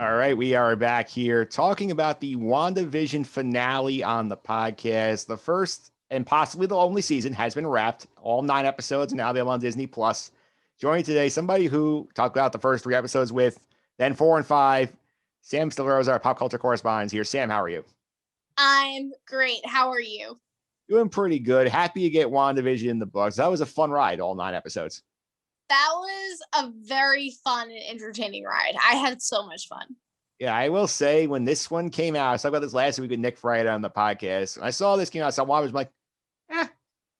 All right, we are back here talking about the WandaVision finale on the podcast. The first and possibly the only season has been wrapped. All 9 episodes now available on Disney Plus. Joining today, somebody who talked about the first 3 episodes with, then 4 and 5. Sam Derosa, our pop culture correspondent here. Sam, how are you? I'm great. How are you? Doing pretty good. Happy to get WandaVision in the books. That was a fun ride, all 9 episodes. That was a very fun and entertaining ride. I had so much fun. Yeah, I will say when this one came out, I was talking about this last week with Nick Friday on the podcast. And I saw this came out, so I was like, do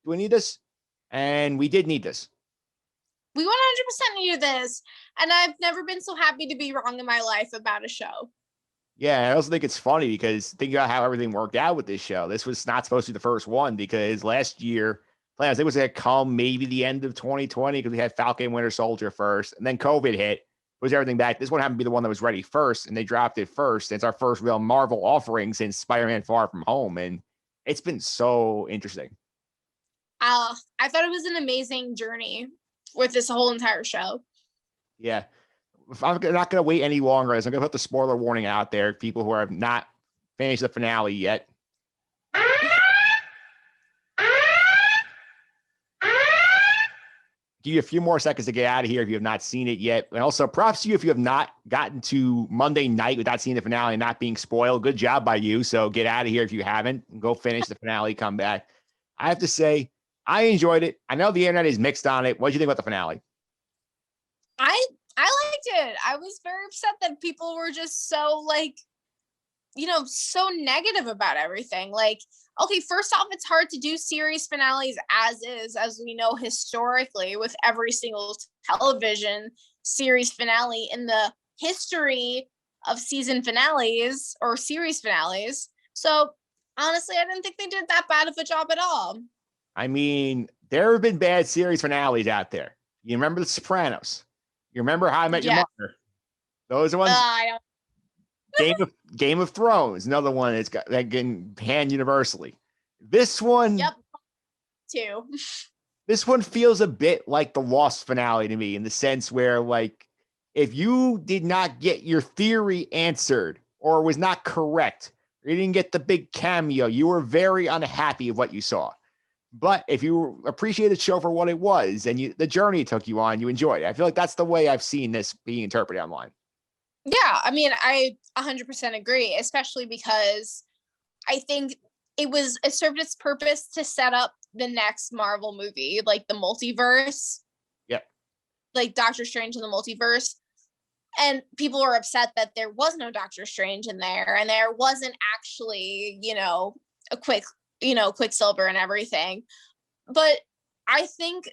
we need this? And we did need this. We 100% needed this. And I've never been so happy to be wrong in my life about a show. Yeah, I also think it's funny because think about how everything worked out with this show. This was not supposed to be the first one because last year, plans it was going to come maybe the end of 2020 because we had Falcon and Winter Soldier first, and then COVID hit, was everything back. This one happened to be the one that was ready first, and they dropped it first. It's our first real Marvel offering since Spider-Man Far From Home, and it's been so interesting. I thought it was an amazing journey with this whole entire show. Yeah. I'm not going to wait any longer. I'm going to put the spoiler warning out there. People who have not finished the finale yet. Give you a few more seconds to get out of here if you have not seen it yet. And also, props to you if you have not gotten to Monday night without seeing the finale and not being spoiled. Good job by you. So get out of here if you haven't. Go finish the finale, come back. I have to say, I enjoyed it. I know the internet is mixed on it. What did you think about the finale? I liked it. I was very upset that people were just so so negative about everything. Like, okay, first off, it's hard to do series finales as we know historically with every single television series finale in the history of season finales or series finales. So honestly, I didn't think they did that bad of a job at all. I mean, there have been bad series finales out there. You remember The Sopranos? You remember How I Met Your Mother? Those are ones. I don't. Game of Thrones, another one that's got that getting panned universally. This one, yep, too. This one feels a bit like the Lost finale to me, in the sense where, like, if you did not get your theory answered or was not correct, or you didn't get the big cameo, you were very unhappy with what you saw. But if you appreciate the show for what it was and the journey it took you on, you enjoyed it. I feel like that's the way I've seen this being interpreted online. Yeah, I mean, I 100% agree, especially because I think it served its purpose to set up the next Marvel movie, like the multiverse. Yep. Like Doctor Strange in the multiverse. And people were upset that there was no Doctor Strange in there and there wasn't actually, a Quicksilver and everything. But I think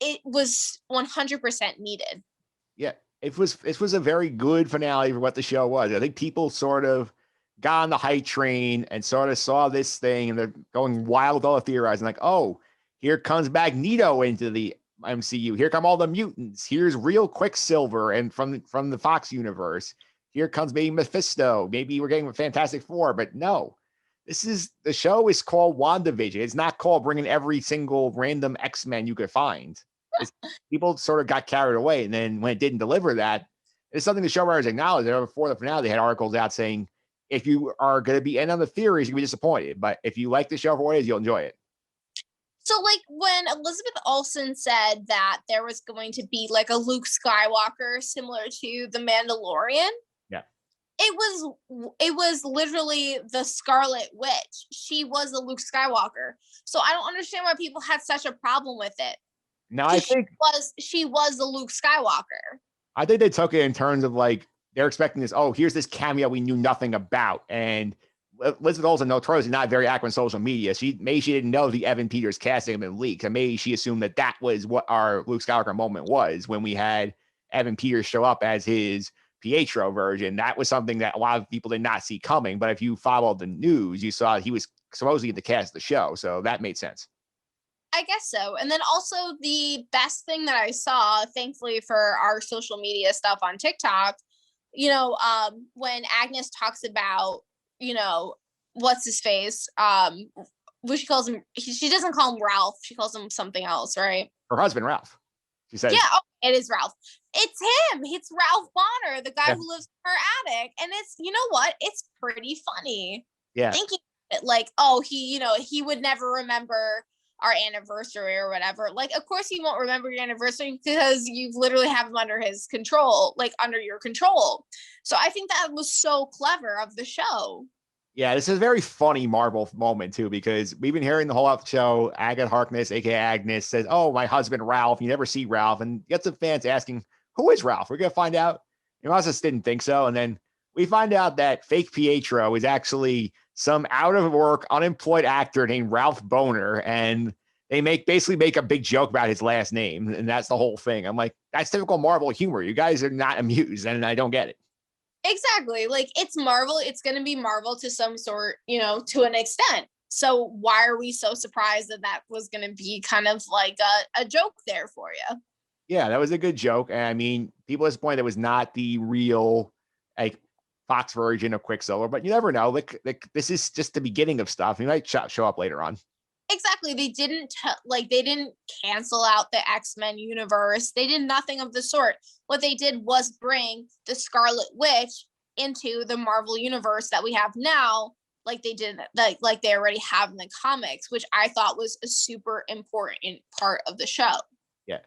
it was 100% needed. Yeah, it was a very good finale for what the show was. I think people sort of got on the hype train and sort of saw this thing and they're going wild with all the theorizing, like, oh, here comes Magneto into the MCU. Here come all the mutants. Here's real Quicksilver and from the Fox universe. Here comes maybe Mephisto. Maybe we're getting a Fantastic Four, but no. The show is called WandaVision. It's not called bringing every single random X-Men you could find. People sort of got carried away. And then when it didn't deliver that, it's something the showrunners acknowledged. Before the finale, they had articles out saying, if you are going to be in on the theories, you'll be disappointed. But if you like the show for what it is, you'll enjoy it. So, when Elizabeth Olsen said that there was going to be, a Luke Skywalker similar to The Mandalorian, it was literally the Scarlet Witch. She was the Luke Skywalker. So I don't understand why people had such a problem with it. No, I think she was the Luke Skywalker. I think they took it in terms of they're expecting this. Oh, here's this cameo we knew nothing about. And Elizabeth Olsen notoriously not very active on social media. Maybe she didn't know the Evan Peters casting had been leaked. And maybe she assumed that was what our Luke Skywalker moment was when we had Evan Peters show up as his Pietro version. That was something that a lot of people did not see coming. But if you followed the news, you saw he was supposedly in the cast of the show. So that made sense. I guess so. And then also the best thing that I saw, thankfully for our social media stuff on TikTok, when Agnes talks about, what's his face, what she calls him, she doesn't call him Ralph. She calls him something else, right? Her husband, Ralph. She says, yeah, it is Ralph. It's him. It's Ralph Bonner, the guy Yeah. who lives in her attic. And it's, you know what? It's pretty funny. Yeah. Thinking like, oh, he would never remember our anniversary or whatever. Like, of course he won't remember your anniversary because you literally have him under his control, like under your control. So I think that was so clever of the show. Yeah, this is a very funny Marvel moment too, because we've been hearing the whole out the show. Agatha Harkness, aka Agnes, says, "Oh, my husband Ralph." You never see Ralph, and you get some fans asking, "Who is Ralph?" We're gonna find out. You know, I just didn't think so, and then we find out that fake Pietro is actually some out of work, unemployed actor named Ralph Boner, and they basically make a big joke about his last name, and that's the whole thing. I'm like, that's typical Marvel humor. You guys are not amused, and I don't get it. Exactly. Like, it's Marvel. It's going to be Marvel to some sort, to an extent. So why are we so surprised that that was going to be kind of like a joke there for you? Yeah, that was a good joke. And I mean, people at this point, it was not the real like Fox version of Quicksilver, but you never know. Like this is just the beginning of stuff. He might show up later on. Exactly. They didn't they didn't cancel out the X-Men universe. They did nothing of the sort. What they did was bring the Scarlet Witch into the Marvel universe that we have now, like they did, like they already have in the comics, which I thought was a super important part of the show. Yeah.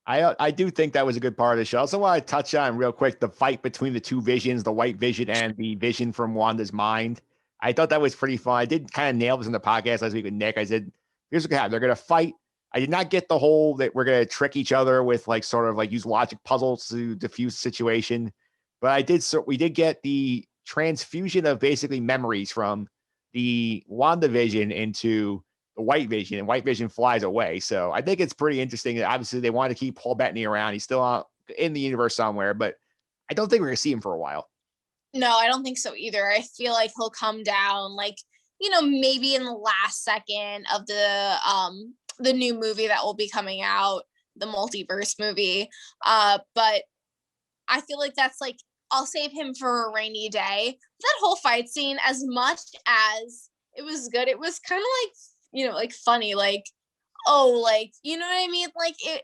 I do think that was a good part of the show. I also want to touch on real quick the fight between the two visions, the White Vision and the Vision from Wanda's mind. I thought that was pretty fun. I did kind of nail this in the podcast last week with Nick. I said, here's what happens. They're going to fight. I did not get the whole that we're going to trick each other with like sort of like use logic puzzles to diffuse the situation. But I did. So we did get the transfusion of basically memories from the WandaVision into the White Vision, and White Vision flies away. So I think it's pretty interesting that obviously they want to keep Paul Bettany around. He's still in the universe somewhere, but I don't think we're going to see him for a while. No, I don't think so either. I feel like he'll come down like, maybe in the last second of the new movie that will be coming out, the multiverse movie. But I feel like that's like, I'll save him for a rainy day. That whole fight scene, as much as it was good, it was kind of like, like funny, like, oh, like, you know what I mean? Like it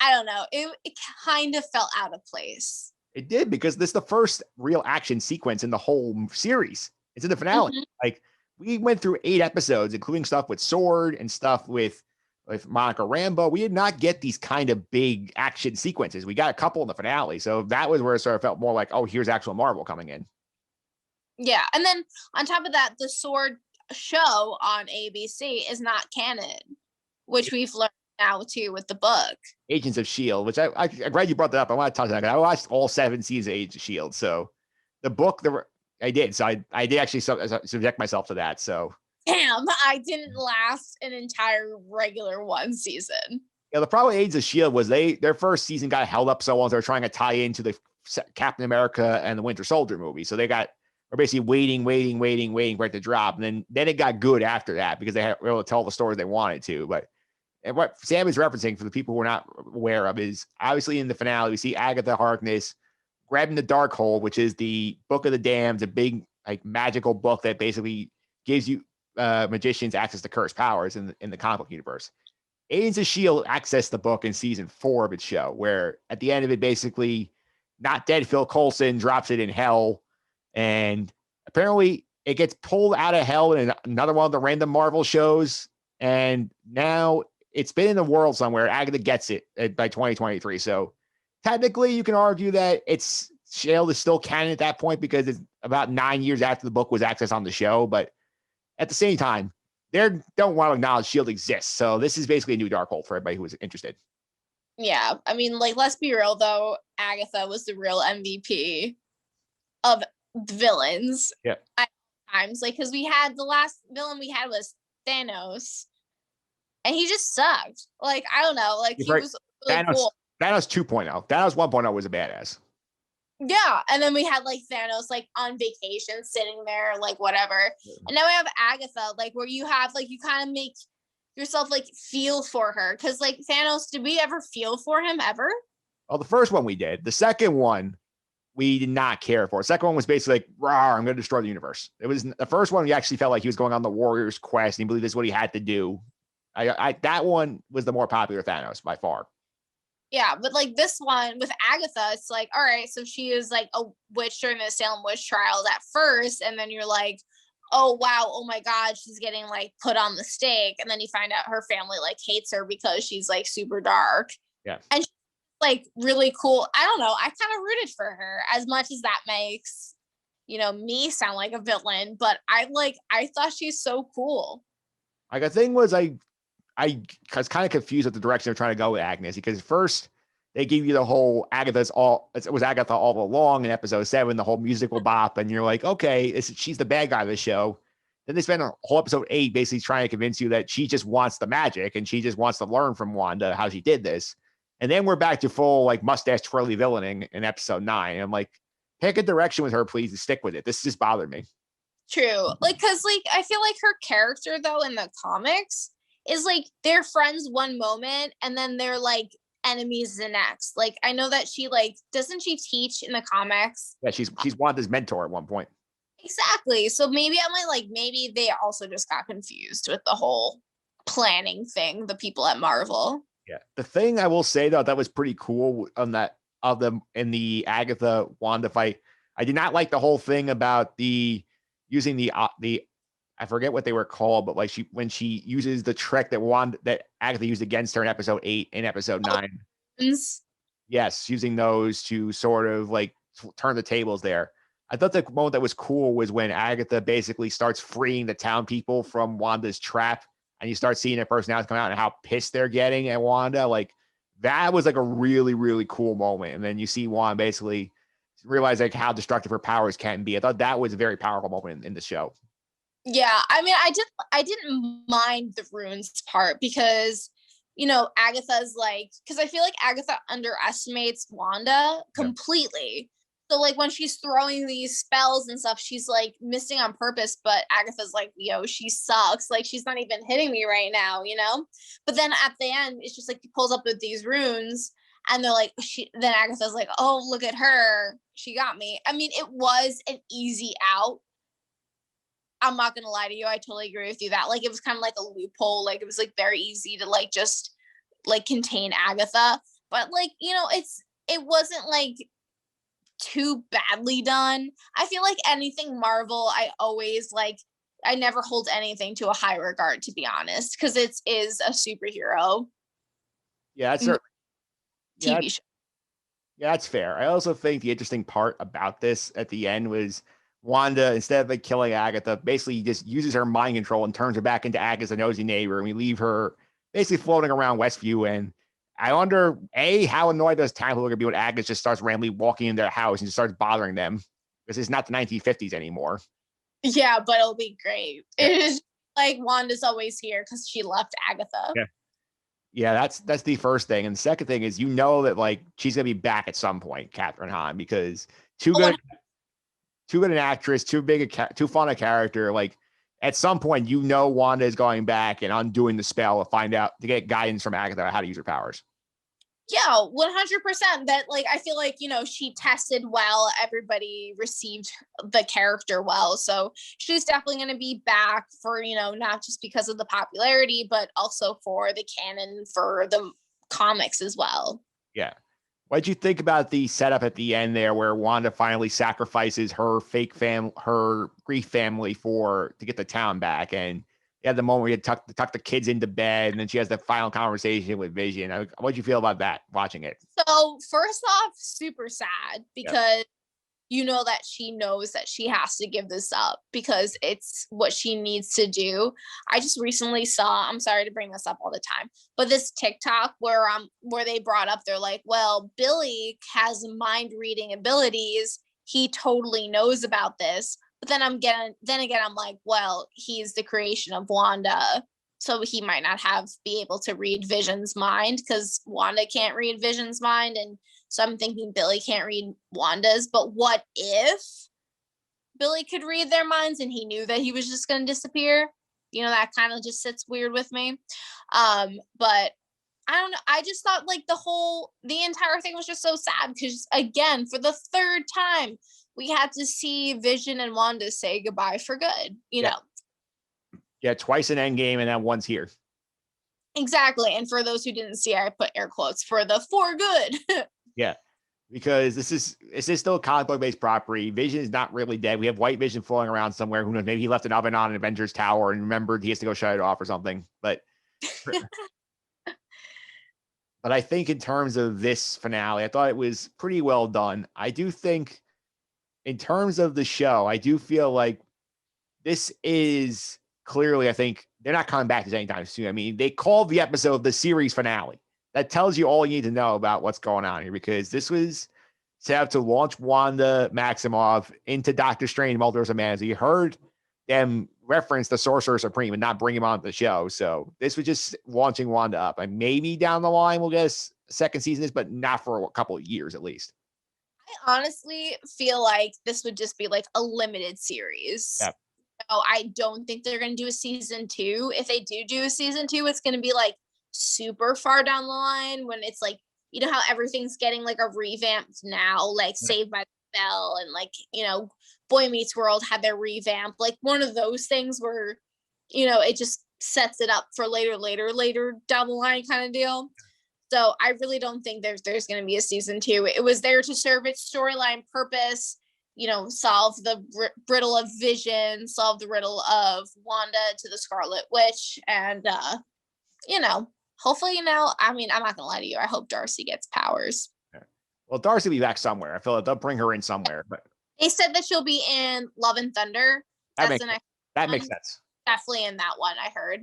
I don't know. It kind of felt out of place. It did, because this is the first real action sequence in the whole series. It's in the finale. Mm-hmm. Like, we went through 8 episodes, including stuff with Sword and stuff with Monica Rambeau. We did not get these kind of big action sequences. We got a couple in the finale. So that was where it sort of felt more like, oh, here's actual Marvel coming in. Yeah. And then on top of that, the Sword show on ABC is not canon, which we've learned now too with the book Agents of S.H.I.E.L.D., which I'm glad you brought that up. I want to touch on that. I watched all 7 seasons of Agents of S.H.I.E.L.D. So the book, I did. So I did actually subject myself to that. So damn, I didn't last an entire regular 1 season. Yeah, the problem with Agents of S.H.I.E.L.D. was their first season got held up so well. They were trying to tie into the Captain America and the Winter Soldier movie. So were basically waiting for it to drop. And then it got good after that because they were able to tell the stories they wanted to. But and what Sam is referencing, for the people who are not aware of, is obviously in the finale, we see Agatha Harkness grabbing the Darkhold, which is the Book of the Damned, a big like magical book that basically gives you magicians access to cursed powers in the comic book universe. Agents of S.H.I.E.L.D. accessed the book in season 4 of its show, where at the end of it, basically, not dead Phil Coulson drops it in hell, and apparently it gets pulled out of hell in another one of the random Marvel shows, and now it's been in the world somewhere. Agatha gets it by 2023. So technically, you can argue that S.H.I.E.L.D. is still canon at that point because it's about 9 years after the book was accessed on the show. But at the same time, they don't want to acknowledge S.H.I.E.L.D. exists. So this is basically a new Darkhold for everybody who was interested. Yeah. I mean, like, let's be real, though. Agatha was the real MVP of the villains. Yeah. At times, like, because we had the last villain we had was Thanos. And he just sucked. Like, I don't know. Like, he was really cool. Thanos 2.0. Thanos 1.0 was a badass. Yeah. And then we had, like, Thanos, like, on vacation, sitting there, like, whatever. Yeah. And now we have Agatha, like, where you have, like, you kind of make yourself, like, feel for her. Because, like, Thanos, did we ever feel for him, ever? Well, the first one we did. The second one, we did not care for. The second one was basically like, rawr, I'm going to destroy the universe. It was the first one, we actually felt like he was going on the Warrior's quest, and he believed this is what he had to do. That one was the more popular Thanos by far. Yeah, but like this one with Agatha, it's like, all right, so she is like a witch during the Salem witch trials at first, and then you're like, oh wow, oh my god, she's getting like put on the stake, and then you find out her family like hates her because she's like super dark. Yeah. And she's like really cool. I don't know, I kind of rooted for her, as much as that makes, me sound like a villain, but I thought she's so cool. Like the thing was, I was kind of confused with the direction they're trying to go with Agnes, because first they give you the whole it was Agatha all along in episode 7, the whole musical bop, and you're like, okay, she's the bad guy of the show. Then they spend a whole episode 8 basically trying to convince you that she just wants the magic and she just wants to learn from Wanda how she did this. And then we're back to full like mustache twirly villaining in episode 9. And I'm like, pick a direction with her, please, and stick with it. This just bothered me. True. Like, cause like I feel like her character though in the comics is like they're friends one moment and then they're like enemies the next. Like I know that she like doesn't she teach in the comics? Yeah, she's Wanda's mentor at one point. Exactly. So maybe maybe they also just got confused with the whole planning thing, the people at Marvel. Yeah. The thing I will say though that was pretty cool on that of them in the Agatha Wanda fight. I did not like the whole thing about using the I forget what they were called, but like when she uses the trick that Agatha used against her in episode 8 and episode 9. Yes, using those to sort of like turn the tables there. I thought the moment that was cool was when Agatha basically starts freeing the town people from Wanda's trap, and you start seeing their personalities come out and how pissed they're getting at Wanda. Like that was like a really, really cool moment. And then you see Wanda basically realize like how destructive her powers can be. I thought that was a very powerful moment in the show. Yeah, I mean, I didn't mind the runes part because, Agatha's like, because I feel like Agatha underestimates Wanda completely. So like when she's throwing these spells and stuff, she's like missing on purpose, but Agatha's like, she sucks. Like she's not even hitting me right now, But then at the end, it's just like he pulls up with these runes and they're like, then Agatha's like, oh, look at her. She got me. I mean, it was an easy out. I'm not gonna lie to you. I totally agree with you that like it was kind of like a loophole. Like it was like very easy to like just like contain Agatha, but like it wasn't like too badly done. I feel like anything Marvel, I never hold anything to a high regard, to be honest, because it is a superhero. Yeah, that's certainly TV show. Yeah, that's fair. I also think the interesting part about this at the end was Wanda, instead of like killing Agatha, basically just uses her mind control and turns her back into Agatha's nosy neighbor, and we leave her basically floating around Westview. And I wonder, how annoyed those town people are gonna be when Agatha just starts randomly walking in their house and just starts bothering them, because it's not the 1950s anymore. Yeah, but it'll be great. Yeah. It is like Wanda's always here because she left Agatha. Yeah, that's the first thing. And the second thing is, that like she's gonna be back at some point, Catherine Hahn, because too good an actress, too fun a character. Like at some point, Wanda is going back and undoing the spell to get guidance from Agatha on how to use her powers. Yeah, 100%. That like I feel like she tested well. Everybody received the character well, so she's definitely going to be back for not just because of the popularity, but also for the canon for the comics as well. Yeah. What did you think about the setup at the end there, where Wanda finally sacrifices her her Greek family to get the town back, and the moment where you tuck the kids into bed, and then she has the final conversation with Vision? What did you feel about that watching it? So first off, super sad because that she knows that she has to give this up because it's what she needs to do. I just recently saw, I'm sorry to bring this up all the time, but this TikTok where they brought up, they're like, well, Billy has mind reading abilities. He totally knows about this. But then again, I'm like, well, he's the creation of Wanda. So he might not be able to read Vision's mind because Wanda can't read Vision's mind. And so I'm thinking Billy can't read Wanda's, but what if Billy could read their minds and he knew that he was just going to disappear? That kind of just sits weird with me. But I don't know. I just thought like the entire thing was just so sad because again, for the third time, we had to see Vision and Wanda say goodbye for good, Yeah, twice in Endgame and then once here. Exactly. And for those who didn't see, I put air quotes for the for good. Yeah. Because this is still a comic book based property. Vision is not really dead. We have White Vision floating around somewhere. Who knows? Maybe he left an oven on an Avengers Tower and remembered he has to go shut it off or something. But I think in terms of this finale, I thought it was pretty well done. I do think in terms of the show, I do feel like this is clearly, I think they're not coming back to this anytime soon. I mean, they called the episode the series finale. That tells you all you need to know about what's going on here, because this was set up to launch Wanda Maximoff into Doctor Strange Multiverse of Madness. You heard them reference the Sorcerer Supreme and not bring him on the show. So this was just launching Wanda up. And maybe down the line we'll get a second season, but not for a couple of years at least. I honestly feel like this would just be like a limited series. Yep. So I don't think they're going to do a season 2. If they do a season 2, it's going to be like super far down the line, when it's like, you know how everything's getting like a revamped now, like Saved by the Bell and like, you know, Boy Meets World had their revamp, like one of those things where, you know, it just sets it up for later down the line kind of deal. So I really don't think there's going to be a season 2. It was there to serve its storyline purpose, you know, solve the riddle of Vision, solve the riddle of Wanda to the Scarlet Witch, and you know, hopefully, you know, I mean, I'm not gonna lie to you, I hope Darcy gets powers. Well, Darcy will be back somewhere. I feel like they'll bring her in somewhere. But they said that she'll be in Love and Thunder. That makes sense. Definitely in that one, I heard.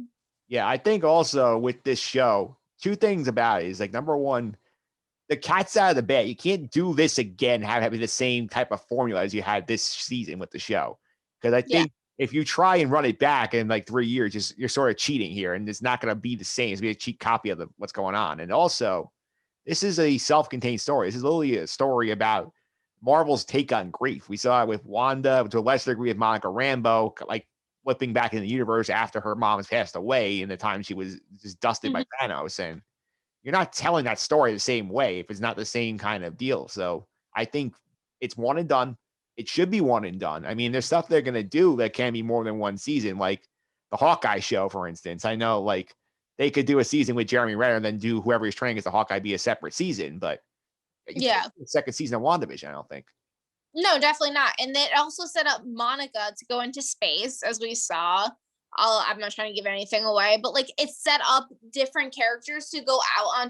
Yeah, I think also with this show, two things about it is like, number one, the cat's out of the bag. You can't do this again, having the same type of formula as you had this season with the show. Because I think if you try and run it back in like 3 years, you're sort of cheating here, and it's not going to be the same. It's going to be a cheap copy of what's going on. And also, this is a self-contained story. This is literally a story about Marvel's take on grief. We saw it with Wanda, to a lesser degree with Monica Rambeau, like flipping back in the universe after her mom has passed away, in the time she was just dusted by Thanos. And you're not telling that story the same way if it's not the same kind of deal. So I think it's one and done. It should be one and done. I mean, there's stuff they're going to do that can be more than one season, like the Hawkeye show, for instance. I know like they could do a season with Jeremy Renner and then do whoever he's training as the Hawkeye be a separate season, but the second season of WandaVision, I don't think. No, definitely not. And they also set up Monica to go into space, as we saw. I'm not trying to give anything away, but like it set up different characters to go out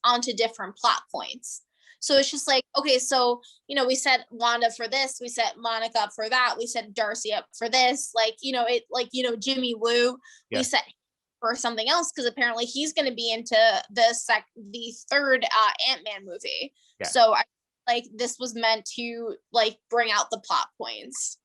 onto different plot points. So it's just like, okay, so, you know, we set Wanda for this, we set Monica up for that, we set Darcy up for this, like, you know, it like, you know, Jimmy Woo, we set for something else, because apparently he's going to be into the third Ant-Man movie. So I like this was meant to like bring out the plot points.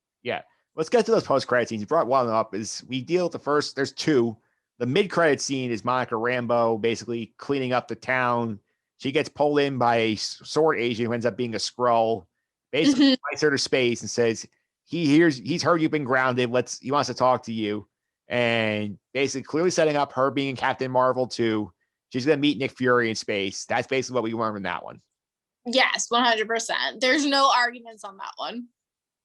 Let's get to those post-credit scenes. You brought one up. Is we deal with the first, there's two. The mid-credit scene is Monica Rambeau basically cleaning up the town. She gets pulled in by a sword agent who ends up being a Skrull. Basically invites her to space and says, he's heard you've been grounded. He wants to talk to you. And basically clearly setting up her being Captain Marvel too. She's going to meet Nick Fury in space. That's basically what we learned in that one. Yes, 100%. There's no arguments on that one.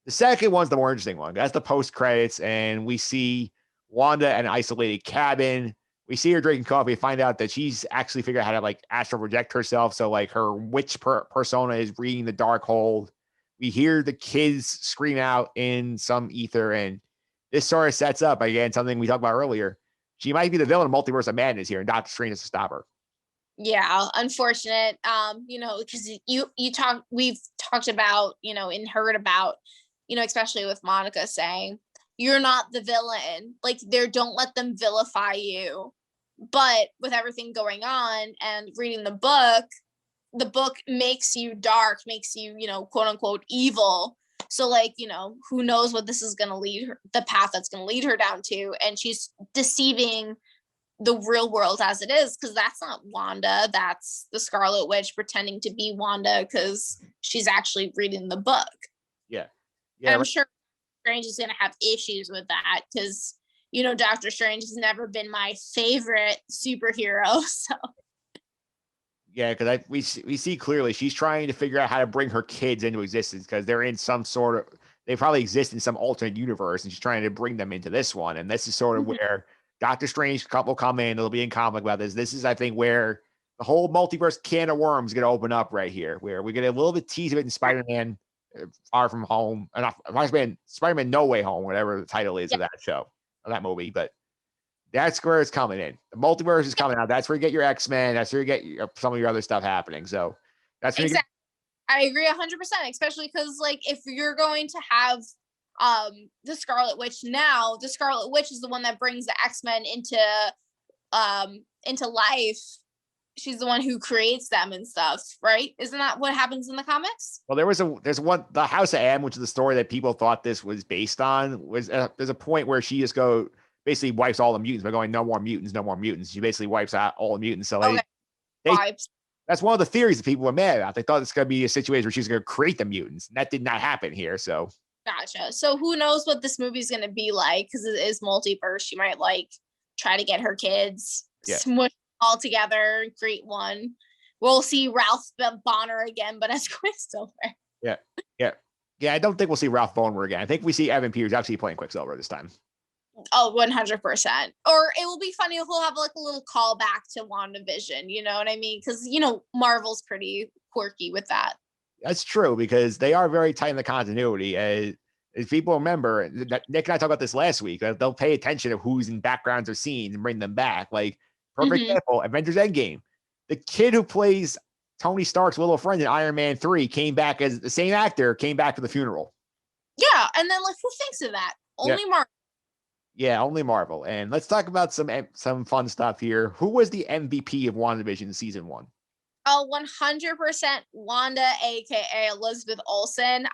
The second one's the more interesting one. That's the post credits, and we see Wanda in an isolated cabin. We see her drinking coffee. Find out that she's actually figured out how to like astral project herself. So like her witch persona is reading the Darkhold. We hear the kids scream out in some ether, and this sort of sets up again something we talked about earlier. She might be the villain of Multiverse of Madness here, and Doctor Strange has to stop her. Yeah, unfortunate. You know, because we've talked about, you know, and heard about, you know, especially with Monica saying, you're not the villain. Like, don't let them vilify you. But with everything going on and reading the book makes you dark, makes you, you know, quote unquote evil. So like, you know, who knows what this is going to lead her, the path that's going to lead her down to. And she's deceiving the real world as it is, because that's not Wanda. That's the Scarlet Witch pretending to be Wanda because she's actually reading the book. Yeah. And I'm sure Strange is going to have issues with that, because, you know, Doctor Strange has never been my favorite superhero. So yeah, because we see clearly she's trying to figure out how to bring her kids into existence, because they're in some sort of, they probably exist in some alternate universe, and she's trying to bring them into this one. And this is sort of where Doctor Strange will come in. It'll be in comic about this. This is, I think, where the whole multiverse can of worms going to open up right here, where we get a little bit tease of it in Spider-Man Far From Home, and Spider-Man No Way Home, whatever the title is of that show, of that movie. But that's where it's coming in. The multiverse is coming out. That's where you get your X-Men. That's where you get some of your other stuff happening. So that's where exactly. I agree 100%, especially because like if you're going to have the Scarlet Witch now, the Scarlet Witch is the one that brings the X-Men into life. She's the one who creates them and stuff, right? Isn't that what happens in the comics? Well, there's one, the House of M, which is the story that people thought this was based on, was there's a point where she just basically wipes all the mutants by going, no more mutants, no more mutants. She basically wipes out all the mutants. So that's one of the theories that people were mad about. They thought it's going to be a situation where she's going to create the mutants. And that did not happen here. So gotcha. So who knows what this movie's going to be like, because it is multiverse. She might like try to get her kids smushed all together, create one. We'll see Ralph Bonner again, but as Quicksilver. Yeah. I don't think we'll see Ralph Bonner again. I think we see Evan Peters actually playing Quicksilver this time. Oh, 100%. Or it will be funny if we'll have like a little callback to WandaVision. You know what I mean? Because Marvel's pretty quirky with that. That's true, because they are very tight in the continuity. As people remember, Nick and I talked about this last week. They'll pay attention to who's in backgrounds or scenes and bring them back. Like, perfect example, Avengers Endgame. The kid who plays Tony Stark's little friend in Iron Man 3 came back as the same actor, came back for the funeral. Yeah, and then like, who thinks of that? Only Marvel. Yeah, only Marvel. And let's talk about some fun stuff here. Who was the MVP of WandaVision season 1? Oh, 100% Wanda, aka Elizabeth Olsen.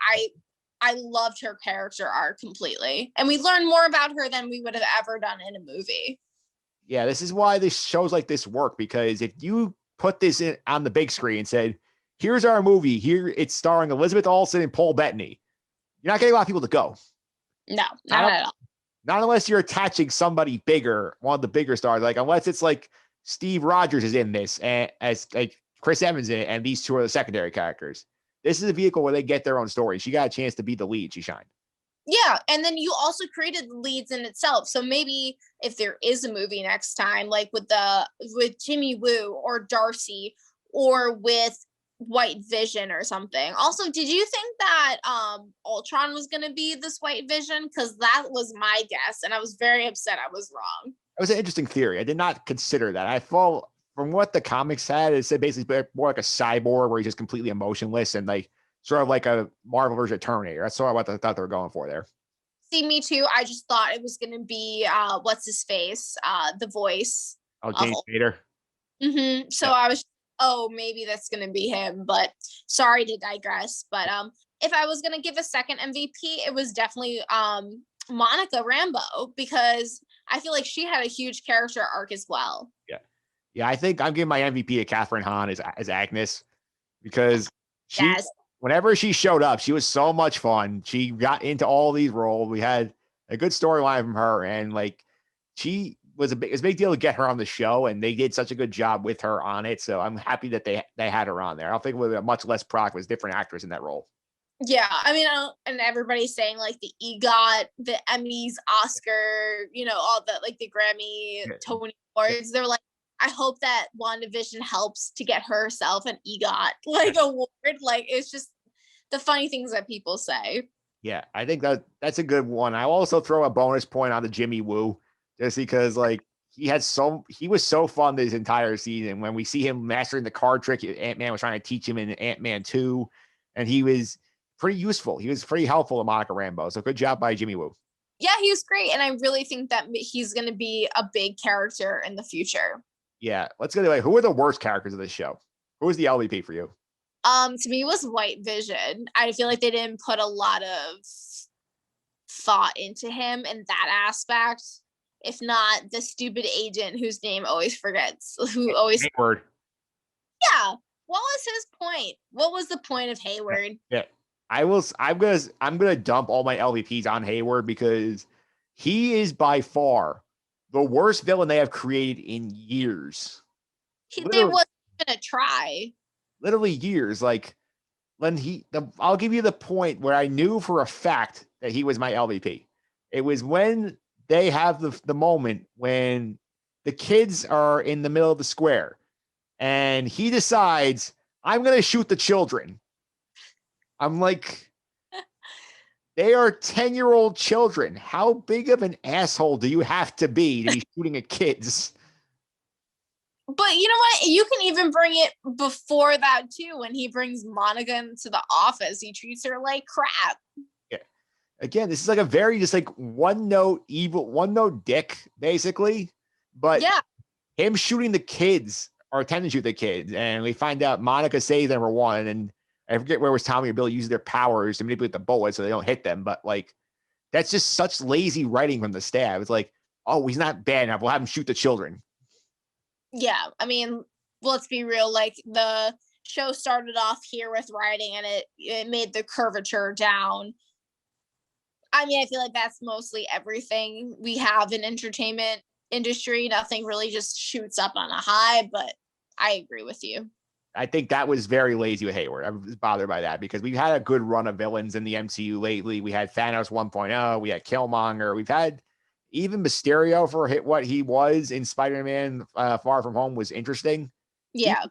I loved her character arc completely. And we learned more about her than we would have ever done in a movie. Yeah, this is why this shows like this work, because if you put this in on the big screen and said, here's our movie, here it's starring Elizabeth Olsen and Paul Bettany, you're not getting a lot of people to go. No, not at all. Not unless you're attaching somebody bigger, one of the bigger stars, like unless it's like Steve Rogers is in this and as like Chris Evans in it, and these two are the secondary characters. This is a vehicle where they get their own story. She got a chance to be the lead. She shined. Yeah, and then you also created the leads in itself. So maybe if there is a movie next time, like with Jimmy Woo or Darcy or with White Vision or something. Also, did you think that Ultron was going to be this White Vision? Because that was my guess, and I was very upset I was wrong. That was an interesting theory. I did not consider that. I thought from what the comics had, it said basically more like a cyborg where he's just completely emotionless and like sort of like a Marvel version of Terminator. That's sort of what I thought they were going for there. See, me too. I just thought it was going to be what's his face, the voice. Oh, James Spader. So I was, maybe that's going to be him. But sorry to digress. But if I was going to give a second MVP, it was definitely Monica Rambeau, because I feel like she had a huge character arc as well. Yeah, I think I'm giving my MVP to Catherine Hahn as Agnes, because whenever she showed up, she was so much fun. She got into all these roles. We had a good storyline from her, and like she was it was a big deal to get her on the show, and they did such a good job with her on it. So I'm happy that they had her on there. I don't think it would be a much less product with different actors in that role. Yeah, I mean, and everybody's saying like the EGOT, the Emmys, Oscar, all the like the Grammy, Tony Awards. They're like, I hope that WandaVision helps to get herself an EGOT award. Like, it's just the funny things that people say. Yeah, I think that's a good one. I also throw a bonus point on the Jimmy Woo, just because like he was so fun this entire season. When we see him mastering the card trick, Ant-Man was trying to teach him in Ant-Man 2, and he was pretty useful. He was pretty helpful to Monica Rambeau. So good job by Jimmy Woo. Yeah, he was great, and I really think that he's going to be a big character in the future. Yeah, let's go to like, who are the worst characters of this show? Who was the LVP for you? To me, it was White Vision. I feel like they didn't put a lot of thought into him in that aspect. If not, the stupid agent whose name always forgets, Hayward. Yeah. What was his point? What was the point of Hayward? Yeah. I'm gonna dump all my LVPs on Hayward, because he is by far the worst villain they have created in years. They wasn't gonna try. Literally years. Like when I'll give you the point where I knew for a fact that he was my LVP. It was when they have the moment when the kids are in the middle of the square and he decides, I'm going to shoot the children. I'm like, they are 10-year-old children. How big of an asshole do you have to be shooting at kids? But you know what? You can even bring it before that too. When he brings Monica into the office, he treats her like crap. Yeah. Again, this is like a very just like one note dick, basically. But yeah, him shooting the kids or attempting to shoot the kids, and we find out Monica saves number one, and I forget where it was Tommy or Bill using their powers to manipulate the bullets so they don't hit them. But like, that's just such lazy writing from the staff. It's like, oh, he's not bad enough. We'll have him shoot the children. Yeah, I mean, let's be real. Like the show started off here with writing, and it made the curvature down. I mean, I feel like that's mostly everything we have in entertainment industry. Nothing really just shoots up on a high, but I agree with you. I think that was very lazy with Hayward. I was bothered by that because we've had a good run of villains in the MCU lately. We had Thanos 1.0, we had Killmonger, we've had even Mysterio for what he was in Spider-Man Far From Home was interesting. Yeah.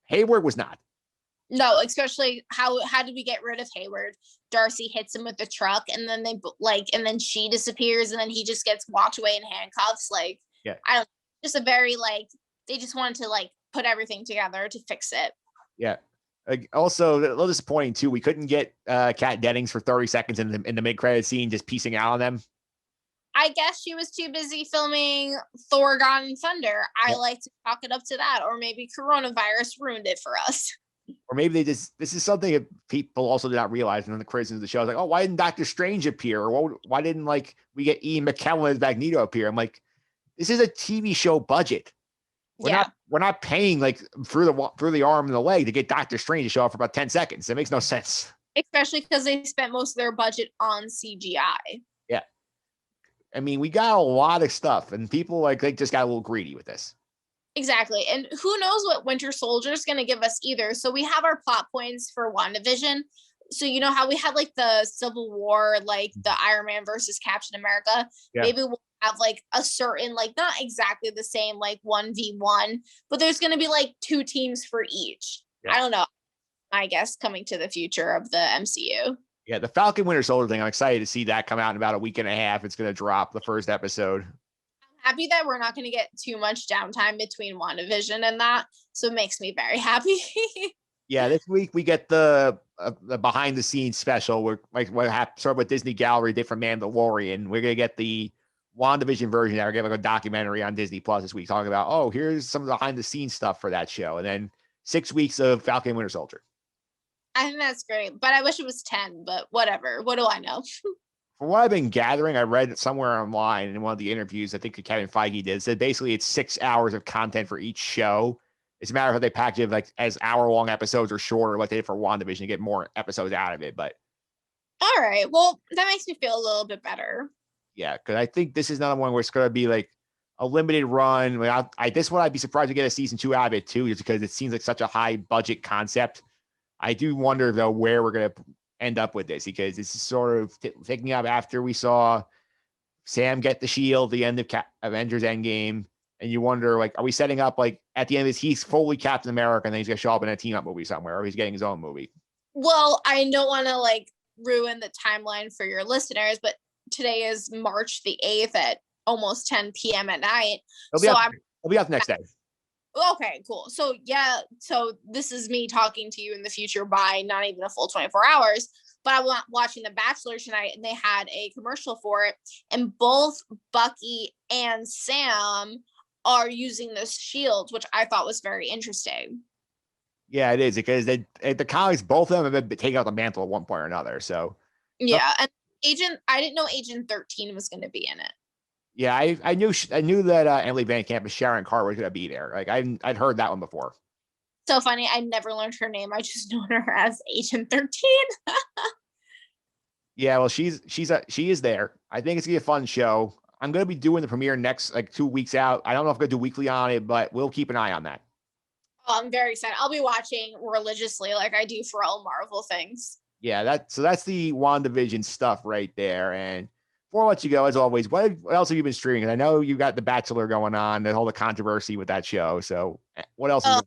Hayward was not. No, especially how did we get rid of Hayward? Darcy hits him with the truck, and then and then she disappears, and then he just gets walked away in handcuffs. Like, yeah, I don't. Just a very they just wanted to put everything together to fix it. Yeah. Also, a little disappointing too. We couldn't get Kat Dennings for 30 seconds in the mid-credit scene, just piecing out on them. I guess she was too busy filming Thor: God and Thunder. I like to chalk it up to that, or maybe coronavirus ruined it for us. Or maybe this is something that people also did not realize. And then the criticism of the show is like, oh, why didn't Doctor Strange appear? Or why didn't we get Ian McKellen as Magneto appear? I'm like, this is a TV show budget. We're not paying through the arm and the leg to get Doctor Strange to show up for about 10 seconds. It makes no sense. Especially because they spent most of their budget on CGI. Yeah. I mean, we got a lot of stuff, and people they just got a little greedy with this. Exactly. And who knows what Winter Soldier is going to give us either. So we have our plot points for WandaVision. So you know how we had the Civil War, the Iron Man versus Captain America. Yeah. Maybe we'll have a certain not exactly the same 1v1, but there's going to be 2 teams for each. Yeah. I don't know. I guess coming to the future of the MCU. Yeah, the Falcon Winter Soldier thing, I'm excited to see that come out in about a week and a half. It's going to drop the first episode. Happy that we're not going to get too much downtime between WandaVision and that, so it makes me very happy. Yeah, this week we get the behind the scenes special where what happened sort of what Disney Gallery did for Mandalorian. We're gonna get the WandaVision version that we're getting a documentary on Disney Plus this week talking about, oh, here's some of the behind the scenes stuff for that show, and then 6 weeks of Falcon Winter Soldier. I think that's great, but I wish it was 10, but whatever. What do I know? From what I've been gathering, I read somewhere online in one of the interviews, I think Kevin Feige did, said basically it's 6 hours of content for each show. It's a matter of how they package it as hour-long episodes or shorter, like they did for WandaVision, to get more episodes out of it. But all right, well, that makes me feel a little bit better. Yeah, because I think this is another one where it's going to be a limited run. This one I'd be surprised to get a season 2 out of it too, just because it seems like such a high budget concept. I do wonder though where we're going to end up with this, because this is sort of taking up after we saw Sam get the shield, the end of Avengers Endgame, and you wonder are we setting up at the end of this he's fully Captain America and then he's going to show up in a team up movie somewhere, or he's getting his own movie? Well, I don't want to ruin the timeline for your listeners, but today is March the 8th at almost 10 p.m. at night. I'll be out the next day. Okay, cool. So this is me talking to you in the future by not even a full 24 hours, but I was watching The Bachelor tonight and they had a commercial for it, and both Bucky and Sam are using this shield, which I thought was very interesting. Yeah, it is, because the comics, both of them have been taking out the mantle at one point or another. So yeah, and I didn't know Agent 13 was going to be in it. Yeah, I knew that Emily Van Camp and Sharon Carter was going to be there. I'd heard that one before. So funny. I never learned her name. I just known her as Agent 13. Yeah, well, she is there. I think it's going to be a fun show. I'm going to be doing the premiere next 2 weeks out. I don't know if I'm going to do weekly on it, but we'll keep an eye on that. Oh, I'm very excited. I'll be watching religiously like I do for all Marvel things. Yeah, that's the WandaVision stuff right there. And before I let you go, as always, what else have you been streaming? I know you got The Bachelor going on, the whole controversy with that show. So what else is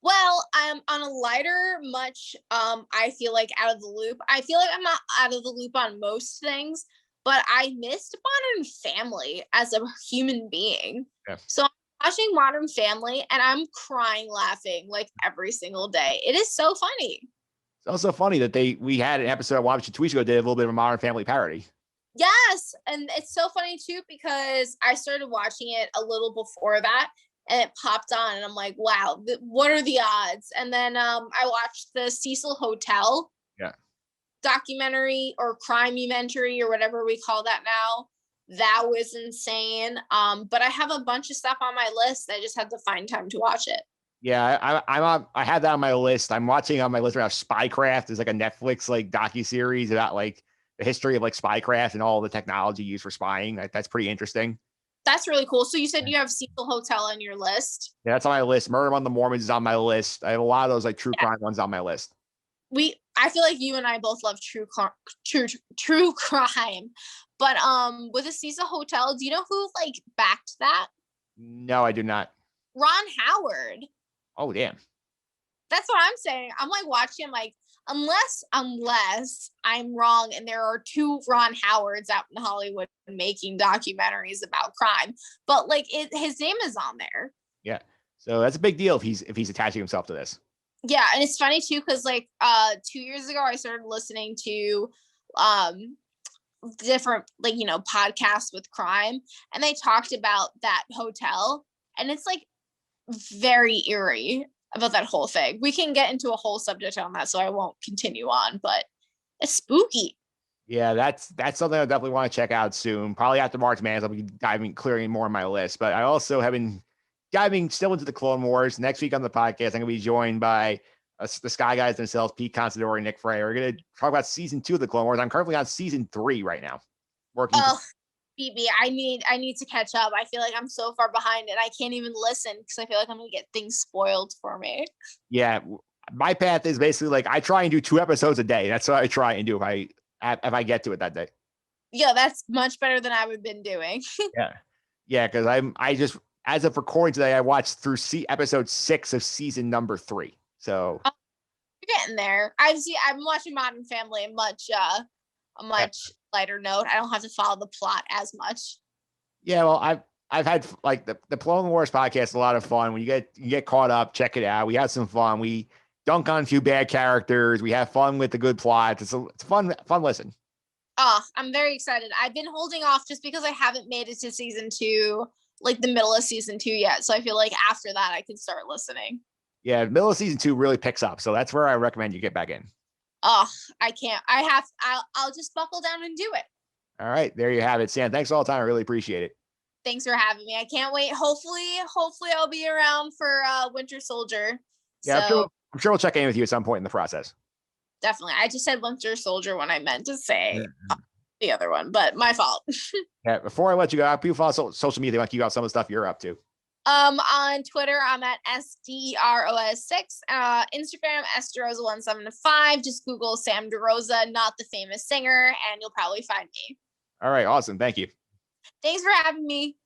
Well, I'm on a lighter, much I feel like out of the loop. I feel like I'm not out of the loop on most things, but I missed Modern Family as a human being. Yeah. So I'm watching Modern Family and I'm crying laughing like every single day. It is so funny. It's also funny that we had an episode I watched 2 weeks ago, did a little bit of a Modern Family parody. Yes, and it's so funny too because I started watching it a little before that and it popped on and I'm like, wow, what are the odds? And then I watched the Cecil Hotel documentary or crime-umentary or whatever we call that now. That was insane. But I have a bunch of stuff on my list. I just had to find time to watch it. Yeah, I have that on my list. I'm watching on my list right now Spycraft. Is like a Netflix like docuseries about like the history of like spycraft and all the technology used for spying. That's pretty interesting. That's really cool. So you said you have Cecil Hotel on your list. Yeah, that's on my list. Murder Among the Mormons is on my list. I have a lot of those like true crime ones on my list. I feel like you and I both love true crime. But with the Cecil Hotel, do you know who like backed that? No, I do not. Ron Howard. Oh, damn. That's what I'm saying. I'm like watching, I'm like, unless I'm wrong and there are 2 Ron Howards out in Hollywood making documentaries about crime, but like his name is on there. Yeah. So that's a big deal if he's attaching himself to this. Yeah, and it's funny too because like 2 years ago I started listening to different like podcasts with crime, and they talked about that hotel, and it's like very eerie about that whole thing. We can get into a whole subject on that, so I won't continue on, but it's spooky. Yeah, that's something I definitely want to check out soon. Probably after March Madness, I'll be clearing more on my list. But I also have been diving still into the Clone Wars. Next week on the podcast, I'm going to be joined by the Sky Guys themselves, Pete Considori, Nick Frey. We're going to talk about season 2 of the Clone Wars. I'm currently on season 3 right now. Working. Oh, BB, I need to catch up. I feel like I'm so far behind and I can't even listen because I feel like I'm going to get things spoiled for me. Yeah, my path is basically like I try and do 2 episodes a day. That's what I try and do if I get to it that day. Yeah, that's much better than I've been doing. Yeah, because I just as of recording today, I watched through episode 6 of season number 3. So you're getting there. I'm watching Modern Family a much lighter note. I don't have to follow the plot as much. Yeah, well, I've had like the Clone Wars podcast a lot of fun. When you get caught up, check it out. We had some fun. We dunk on a few bad characters. We have fun with the good plots. It's a fun listen. Oh, I'm very excited. I've been holding off just because I haven't made it to season 2, like the middle of season 2 yet. So I feel like after that I can start listening. Yeah, the middle of season 2 really picks up. So that's where I recommend you get back in. Oh, I can't. I'll just buckle down and do it. All right, there you have it, Sam. Thanks all the time. I really appreciate it. Thanks for having me. I can't wait. Hopefully I'll be around for Winter Soldier. Yeah, so, I'm sure we'll check in with you at some point in the process. Definitely. I just said Winter Soldier when I meant to say the other one, but my fault. Yeah, before I let you go, people follow social media. They want you out some of the stuff you're up to. On Twitter, I'm at SDROS6. Instagram, SDerosa175. Just Google Sam Derosa, not the famous singer, and you'll probably find me. All right, awesome. Thank you. Thanks for having me.